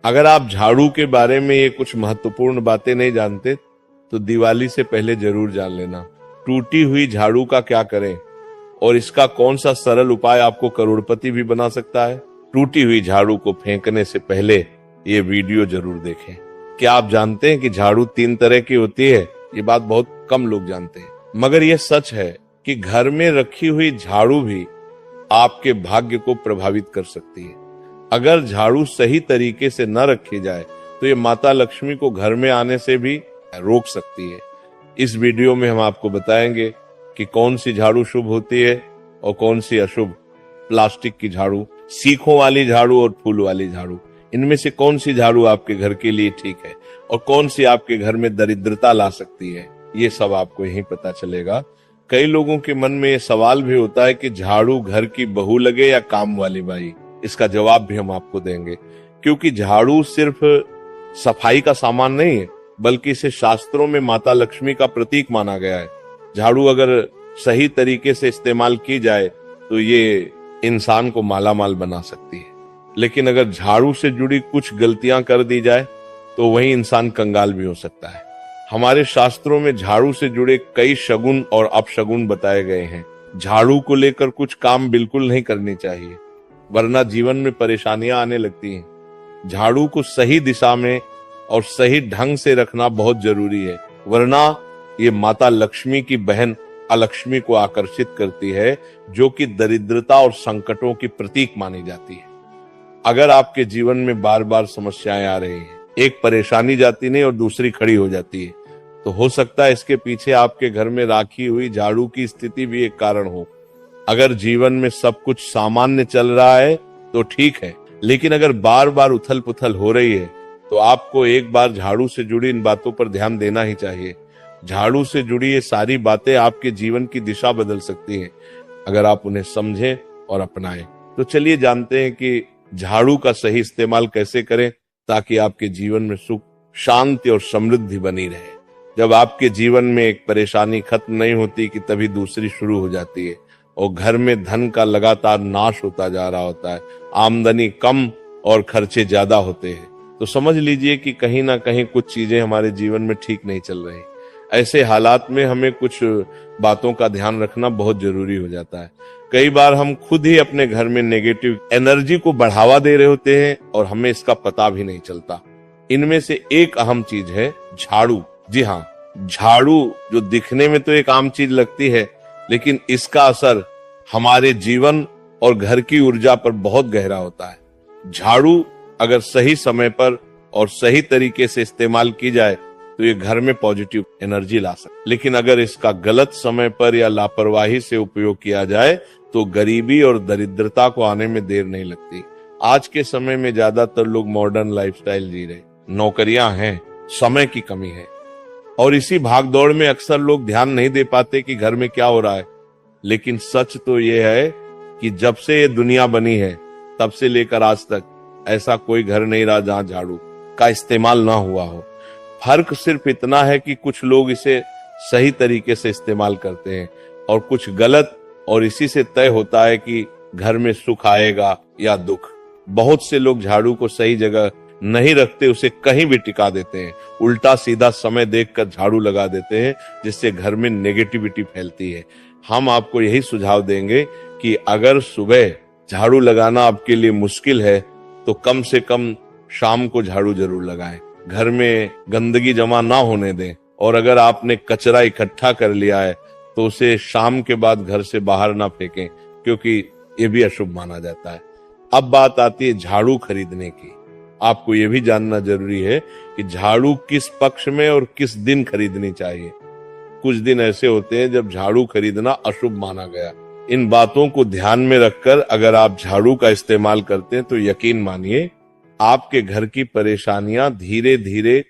अगर आप झाड़ू के बारे में ये कुछ महत्वपूर्ण बातें नहीं जानते तो दिवाली से पहले जरूर जान लेना। टूटी हुई झाड़ू का क्या करें और इसका कौन सा सरल उपाय आपको करोड़पति भी बना सकता है। टूटी हुई झाड़ू को फेंकने से पहले ये वीडियो जरूर देखें। क्या आप जानते हैं कि झाड़ू 3 तरह की होती है? ये बात बहुत कम लोग जानते हैं, मगर यह सच है कि घर में रखी हुई झाड़ू भी आपके भाग्य को प्रभावित कर सकती है। अगर झाड़ू सही तरीके से न रखी जाए तो ये माता लक्ष्मी को घर में आने से भी रोक सकती है। इस वीडियो में हम आपको बताएंगे कि कौन सी झाड़ू शुभ होती है और कौन सी अशुभ। प्लास्टिक की झाड़ू, सीखों वाली झाड़ू और फूल वाली झाड़ू, इनमें से कौन सी झाड़ू आपके घर के लिए ठीक है और कौन सी आपके घर में दरिद्रता ला सकती है, ये सब आपको यहीं पता चलेगा। कई लोगों के मन में ये सवाल भी होता है कि झाड़ू घर की बहू लगे या काम वाली बाई। इसका जवाब भी हम आपको देंगे, क्योंकि झाड़ू सिर्फ सफाई का सामान नहीं है, बल्कि इसे शास्त्रों में माता लक्ष्मी का प्रतीक माना गया है। झाड़ू अगर सही तरीके से इस्तेमाल की जाए तो ये इंसान को मालामाल बना सकती है, लेकिन अगर झाड़ू से जुड़ी कुछ गलतियां कर दी जाए तो वही इंसान कंगाल भी हो सकता है। हमारे शास्त्रों में झाड़ू से जुड़े कई शगुन और अपशगुन बताए गए हैं। झाड़ू को लेकर कुछ काम बिल्कुल नहीं करनी चाहिए, वरना जीवन में परेशानियां आने लगती हैं। झाड़ू को सही दिशा में और सही ढंग से रखना बहुत जरूरी है, वरना ये माता लक्ष्मी की बहन अलक्ष्मी को आकर्षित करती है, जो कि दरिद्रता और संकटों की प्रतीक मानी जाती है। अगर आपके जीवन में बार बार समस्याएं आ रही हैं, एक परेशानी जाती नहीं और दूसरी खड़ी हो जाती है, तो हो सकता है इसके पीछे आपके घर में राखी हुई झाड़ू की स्थिति भी एक कारण हो। अगर जीवन में सब कुछ सामान्य चल रहा है तो ठीक है, लेकिन अगर बार बार उथल पुथल हो रही है तो आपको एक बार झाड़ू से जुड़ी इन बातों पर ध्यान देना ही चाहिए। झाड़ू से जुड़ी ये सारी बातें आपके जीवन की दिशा बदल सकती हैं, अगर आप उन्हें समझें और अपनाएं। तो चलिए जानते हैं कि झाड़ू का सही इस्तेमाल कैसे करें ताकि आपके जीवन में सुख, शांति और समृद्धि बनी रहे। जब आपके जीवन में एक परेशानी खत्म नहीं होती कि तभी दूसरी शुरू हो जाती है और घर में धन का लगातार नाश होता जा रहा होता है, आमदनी कम और खर्चे ज्यादा होते हैं, तो समझ लीजिए कि कहीं ना कहीं कुछ चीजें हमारे जीवन में ठीक नहीं चल रही। ऐसे हालात में हमें कुछ बातों का ध्यान रखना बहुत जरूरी हो जाता है। कई बार हम खुद ही अपने घर में नेगेटिव एनर्जी को बढ़ावा दे रहे होते हैं और हमें इसका पता भी नहीं चलता। इनमें से एक अहम चीज है झाड़ू। जी हाँ, झाड़ू जो दिखने में तो एक आम चीज लगती है, लेकिन इसका असर हमारे जीवन और घर की ऊर्जा पर बहुत गहरा होता है। झाड़ू अगर सही समय पर और सही तरीके से इस्तेमाल की जाए तो ये घर में पॉजिटिव एनर्जी ला सकती, लेकिन अगर इसका गलत समय पर या लापरवाही से उपयोग किया जाए तो गरीबी और दरिद्रता को आने में देर नहीं लगती। आज के समय में ज्यादातर लोग मॉडर्न लाइफस्टाइल जी रहे, नौकरियां हैं, समय की कमी है, और इसी भागदौड़ में अक्सर लोग ध्यान नहीं दे पाते कि घर में क्या हो रहा है। लेकिन सच तो ये है कि जब से ये दुनिया बनी है तब से लेकर आज तक ऐसा कोई घर नहीं रहा जहां झाड़ू का इस्तेमाल ना हुआ हो। फर्क सिर्फ इतना है कि कुछ लोग इसे सही तरीके से इस्तेमाल करते हैं और कुछ गलत, और इसी से तय होता है कि घर में सुख आएगा या दुख। बहुत से लोग झाड़ू को सही जगह नहीं रखते, उसे कहीं भी टिका देते हैं, उल्टा सीधा समय देखकर झाड़ू लगा देते हैं, जिससे घर में नेगेटिविटी फैलती है। हम आपको यही सुझाव देंगे कि अगर सुबह झाड़ू लगाना आपके लिए मुश्किल है तो कम से कम शाम को झाड़ू जरूर लगाएं। घर में गंदगी जमा ना होने दें, और अगर आपने कचरा इकट्ठा कर लिया है तो उसे शाम के बाद घर से बाहर ना फेंकें, क्योंकि ये भी अशुभ माना जाता है। अब बात आती है झाड़ू खरीदने की। आपको ये भी जानना जरूरी है कि झाड़ू किस पक्ष में और किस दिन खरीदनी चाहिए। कुछ दिन ऐसे होते हैं जब झाड़ू खरीदना अशुभ माना गया। इन बातों को ध्यान में रखकर अगर आप झाड़ू का इस्तेमाल करते हैं तो यकीन मानिए आपके घर की परेशानियां धीरे धीरे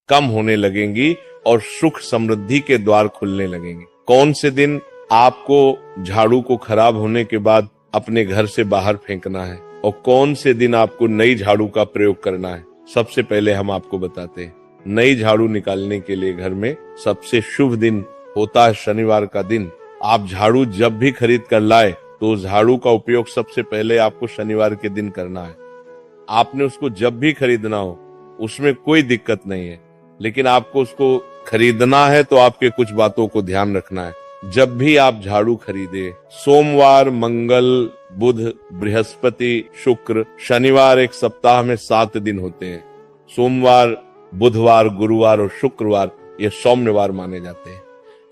कम होने लगेंगी और सुख समृद्धि के द्वार खुलने लगेंगे। कौन से दिन आपको झाड़ू को खराब होने के बाद अपने घर से बाहर फेंकना है और कौन से दिन आपको नई झाड़ू का प्रयोग करना है, सबसे पहले हम आपको बताते हैं। नई झाड़ू निकालने के लिए घर में सबसे शुभ दिन होता है शनिवार का दिन। आप झाड़ू जब भी खरीद कर लाए तो झाड़ू का उपयोग सबसे पहले आपको शनिवार के दिन करना है। आपने उसको जब भी खरीदना हो उसमें कोई दिक्कत नहीं है, लेकिन आपको उसको खरीदना है तो आपके कुछ बातों को ध्यान रखना है। जब भी आप झाड़ू खरीदे, सोमवार, मंगल, बुध, बृहस्पति, शुक्र, शनिवार, एक सप्ताह में 7 दिन होते हैं। सोमवार, बुधवार, गुरुवार और शुक्रवार ये सौम्यवार माने जाते हैं।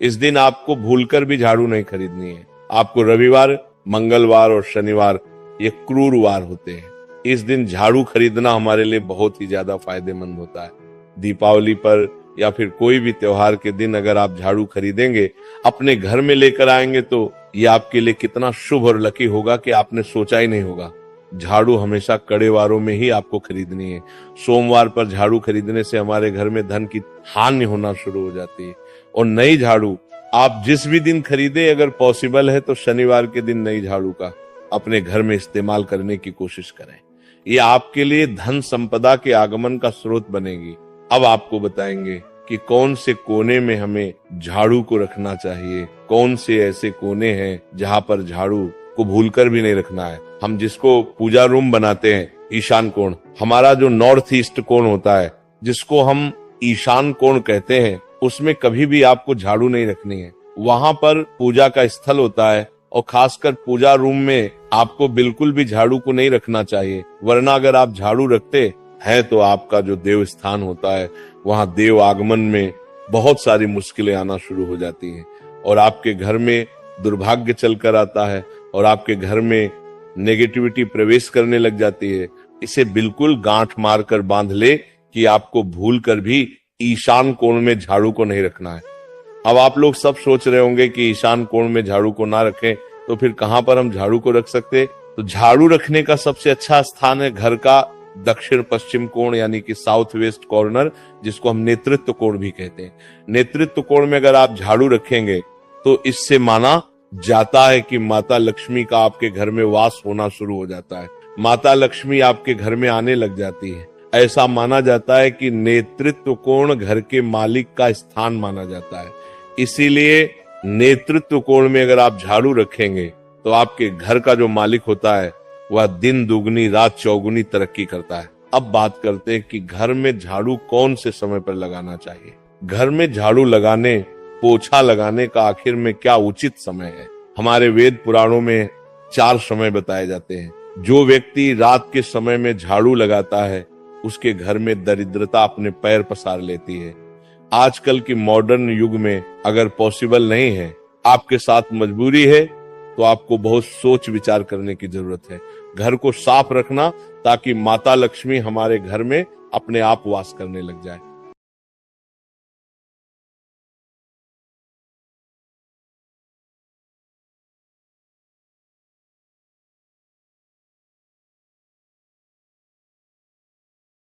इस दिन आपको भूलकर भी झाड़ू नहीं खरीदनी है। आपको रविवार, मंगलवार और शनिवार ये क्रूरवार होते हैं। इस दिन झाड़ू खरीदना हमारे लिए बहुत ही ज्यादा फायदेमंद होता है। दीपावली पर या फिर कोई भी त्योहार के दिन अगर आप झाड़ू खरीदेंगे, अपने घर में लेकर आएंगे, तो ये आपके लिए कितना शुभ और लकी होगा कि आपने सोचा ही नहीं होगा। झाड़ू हमेशा कड़े वारों में ही आपको खरीदनी है। सोमवार पर झाड़ू खरीदने से हमारे घर में धन की हानि होना शुरू हो जाती है। और नई झाड़ू आप जिस भी दिन खरीदे, अगर पॉसिबल है तो शनिवार के दिन नई झाड़ू का अपने घर में इस्तेमाल करने की कोशिश करें। ये आपके लिए धन संपदा के आगमन का स्रोत बनेगी। अब आपको बताएंगे कि कौन से कोने में हमें झाड़ू को रखना चाहिए, कौन से ऐसे कोने हैं जहां पर झाड़ू को भूलकर भी नहीं रखना है। हम जिसको पूजा रूम बनाते हैं, ईशान कोण, हमारा जो नॉर्थ ईस्ट कोण होता है, जिसको हम ईशान कोण कहते हैं, उसमें कभी भी आपको झाड़ू नहीं रखनी है। वहां पर पूजा का स्थल होता है और खासकर पूजा रूम में आपको बिल्कुल भी झाड़ू को नहीं रखना चाहिए, वरना अगर आप झाड़ू रखते हैं तो आपका जो देव स्थान होता है वहां देव आगमन में बहुत सारी मुश्किलें आना शुरू हो जाती हैं और आपके घर में दुर्भाग्य चलकर आता है और आपके घर में नेगेटिविटी प्रवेश करने लग जाती है। इसे बिल्कुल गांठ मारकर बांध ले कि आपको भूल कर भी ईशान कोण में झाड़ू को नहीं रखना है। अब आप लोग सब सोच रहे होंगे कि ईशान कोण में झाड़ू को ना रखें तो फिर कहां पर हम झाड़ू को रख सकते? तो झाड़ू रखने का सबसे अच्छा स्थान है घर का दक्षिण पश्चिम कोण, यानी कि साउथ वेस्ट कॉर्नर, जिसको हम नेतृत्व कोण भी कहते हैं। नेतृत्व कोण में अगर आप झाड़ू रखेंगे तो इससे माना जाता है कि माता लक्ष्मी का आपके घर में वास होना शुरू हो जाता है। माता लक्ष्मी आपके घर में आने लग जाती है। ऐसा माना जाता है कि नेतृत्व कोण घर के मालिक का स्थान माना जाता है। इसीलिए नेतृत्व कोण में अगर आप झाड़ू रखेंगे तो आपके घर का जो मालिक होता है वह दिन दुगनी रात चौगुनी तरक्की करता है। अब बात करते हैं कि घर में झाड़ू कौन से समय पर लगाना चाहिए। घर में झाड़ू लगाने, पोछा लगाने का आखिर में क्या उचित समय है? हमारे वेद पुराणों में 4 समय बताए जाते हैं। जो व्यक्ति रात के समय में झाड़ू लगाता है उसके घर में दरिद्रता अपने पैर पसार लेती है। आजकल की मॉडर्न युग में अगर पॉसिबल नहीं है, आपके साथ मजबूरी है, तो आपको बहुत सोच विचार करने की जरूरत है। घर को साफ रखना ताकि माता लक्ष्मी हमारे घर में अपने आप वास करने लग जाए।